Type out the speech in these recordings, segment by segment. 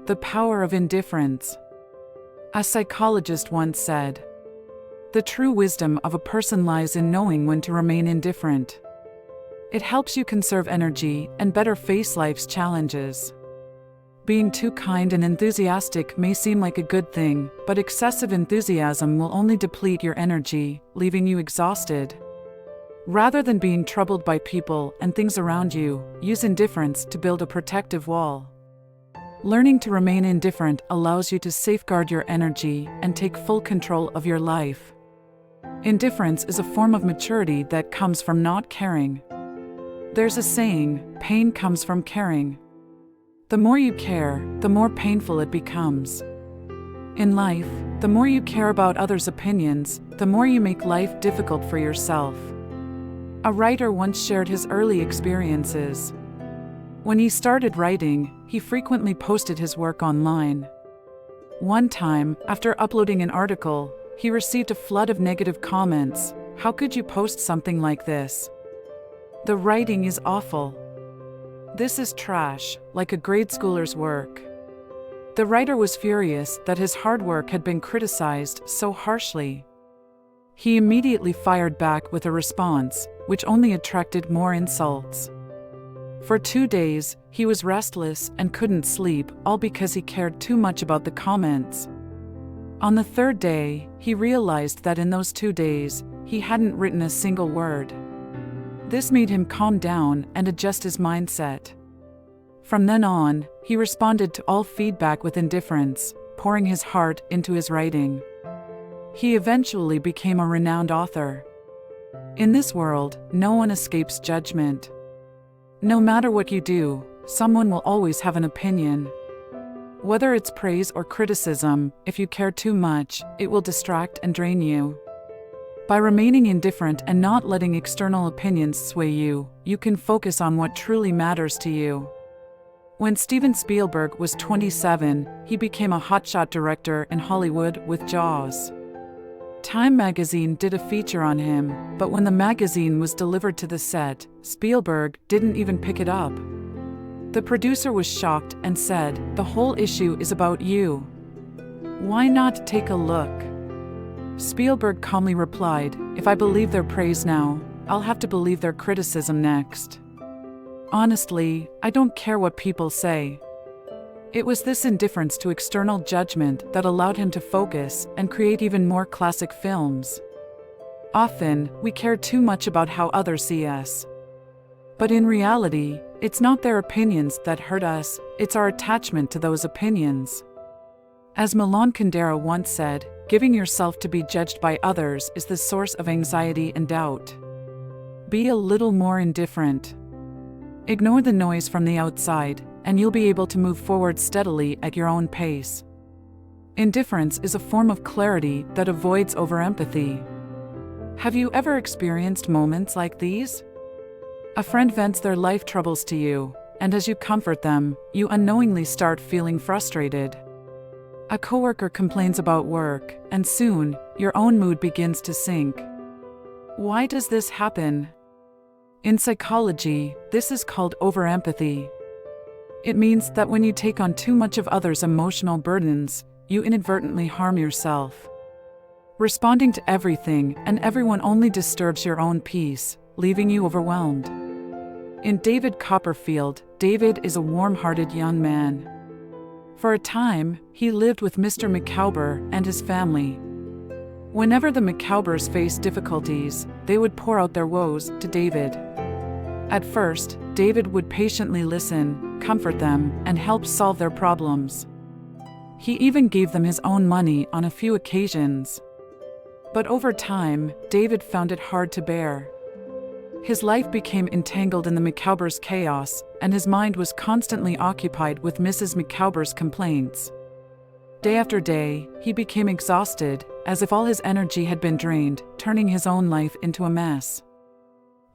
The Power of Indifference. A psychologist once said, "The true wisdom of a person lies in knowing when to remain indifferent. It helps you conserve energy and better face life's challenges." Being too kind and enthusiastic may seem like a good thing, but excessive enthusiasm will only deplete your energy, leaving you exhausted. Rather than being troubled by people and things around you, use indifference to build a protective wall. Learning to remain indifferent allows you to safeguard your energy and take full control of your life. Indifference is a form of maturity that comes from not caring. There's a saying, pain comes from caring. The more you care, the more painful it becomes. In life, the more you care about others' opinions, the more you make life difficult for yourself. A writer once shared his early experiences. When he started writing, he frequently posted his work online. One time, after uploading an article, he received a flood of negative comments. "How could you post something like this? The writing is awful. This is trash, like a grade schooler's work." The writer was furious that his hard work had been criticized so harshly. He immediately fired back with a response, which only attracted more insults. For 2 days, he was restless and couldn't sleep, all because he cared too much about the comments. On the 3rd day, he realized that in those 2 days, he hadn't written a single word. This made him calm down and adjust his mindset. From then on, he responded to all feedback with indifference, pouring his heart into his writing. He eventually became a renowned author. In this world, no one escapes judgment. No matter what you do, someone will always have an opinion. Whether it's praise or criticism, if you care too much, it will distract and drain you. By remaining indifferent and not letting external opinions sway you, you can focus on what truly matters to you. When Steven Spielberg was 27, he became a hotshot director in Hollywood with Jaws. Time magazine did a feature on him, but when the magazine was delivered to the set, Spielberg didn't even pick it up. The producer was shocked and said, "The whole issue is about you. Why not take a look?" Spielberg calmly replied, "If I believe their praise now, I'll have to believe their criticism next. Honestly, I don't care what people say." It was this indifference to external judgment that allowed him to focus and create even more classic films. Often, we care too much about how others see us. But in reality, it's not their opinions that hurt us, it's our attachment to those opinions. As Milan Kundera once said, "Giving yourself to be judged by others is the source of anxiety and doubt." Be a little more indifferent. Ignore the noise from the outside, and you'll be able to move forward steadily at your own pace. Indifference is a form of clarity that avoids over-empathy. Have you ever experienced moments like these? A friend vents their life troubles to you, and as you comfort them, you unknowingly start feeling frustrated. A coworker complains about work, and soon, your own mood begins to sink. Why does this happen? In psychology, this is called over-empathy. It means that when you take on too much of others' emotional burdens, you inadvertently harm yourself. Responding to everything and everyone only disturbs your own peace, leaving you overwhelmed. In David Copperfield, David is a warm-hearted young man. For a time, he lived with Mr. McCowber and his family. Whenever the McCowbers faced difficulties, they would pour out their woes to David. At first, David would patiently listen, comfort them, and help solve their problems. He even gave them his own money on a few occasions. But over time, David found it hard to bear. His life became entangled in the McCowbers' chaos, and his mind was constantly occupied with Mrs. McCowber's complaints. Day after day, he became exhausted, as if all his energy had been drained, turning his own life into a mess.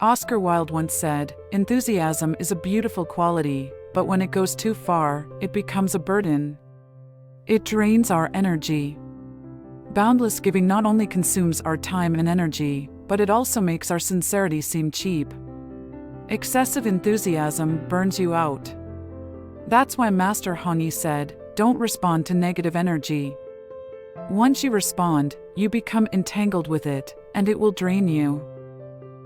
Oscar Wilde once said, "Enthusiasm is a beautiful quality, but when it goes too far, it becomes a burden. It drains our energy." Boundless giving not only consumes our time and energy, but it also makes our sincerity seem cheap. Excessive enthusiasm burns you out. That's why Master Hongyi said, Don't respond to negative energy. Once you respond, you become entangled with it, and it will drain you.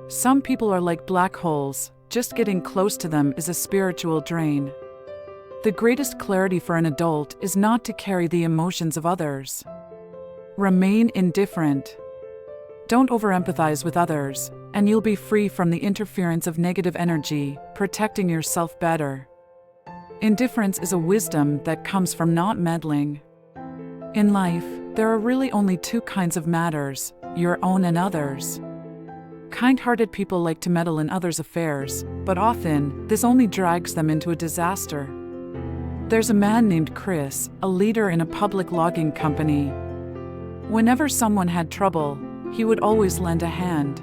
Some people are like black holes, just getting close to them is a spiritual drain. The greatest clarity for an adult is not to carry the emotions of others. Remain indifferent. Don't over-empathize with others, and you'll be free from the interference of negative energy, protecting yourself better. Indifference is a wisdom that comes from not meddling. In life, there are really only two kinds of matters, your own and others. Kind-hearted people like to meddle in others' affairs, but often, this only drags them into a disaster. There's a man named Chris, a leader in a public logging company. Whenever someone had trouble, he would always lend a hand.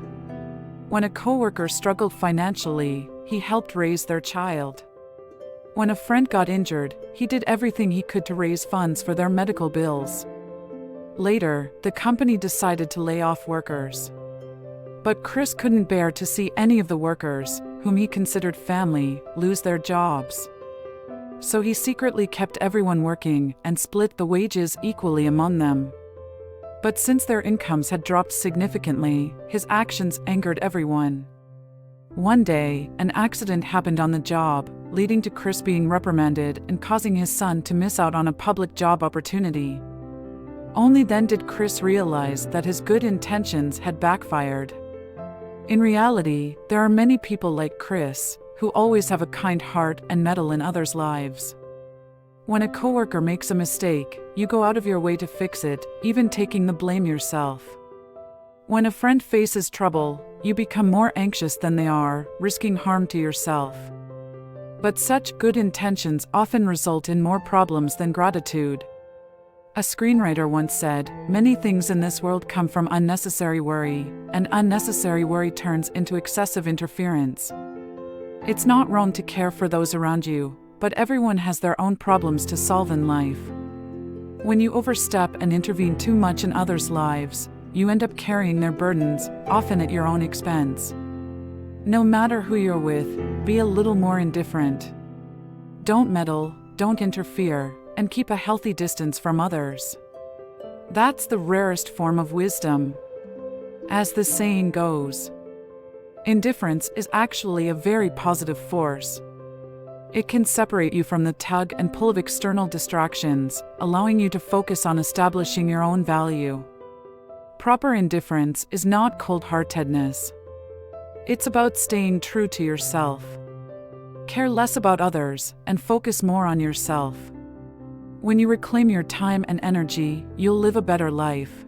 When a coworker struggled financially, he helped raise their child. When a friend got injured, he did everything he could to raise funds for their medical bills. Later, the company decided to lay off workers. But Chris couldn't bear to see any of the workers, whom he considered family, lose their jobs. So he secretly kept everyone working and split the wages equally among them. But since their incomes had dropped significantly, his actions angered everyone. One day, an accident happened on the job, leading to Chris being reprimanded and causing his son to miss out on a public job opportunity. Only then did Chris realize that his good intentions had backfired. In reality, there are many people like Chris, who always have a kind heart and meddle in others' lives. When a coworker makes a mistake, you go out of your way to fix it, even taking the blame yourself. When a friend faces trouble, you become more anxious than they are, risking harm to yourself. But such good intentions often result in more problems than gratitude. A screenwriter once said, "Many things in this world come from unnecessary worry, and unnecessary worry turns into excessive interference." It's not wrong to care for those around you, but everyone has their own problems to solve in life. When you overstep and intervene too much in others' lives, you end up carrying their burdens, often at your own expense. No matter who you're with, be a little more indifferent. Don't meddle, don't interfere, and keep a healthy distance from others. That's the rarest form of wisdom. As the saying goes, indifference is actually a very positive force. It can separate you from the tug and pull of external distractions, allowing you to focus on establishing your own value. Proper indifference is not cold-heartedness. It's about staying true to yourself. Care less about others and focus more on yourself. When you reclaim your time and energy, you'll live a better life.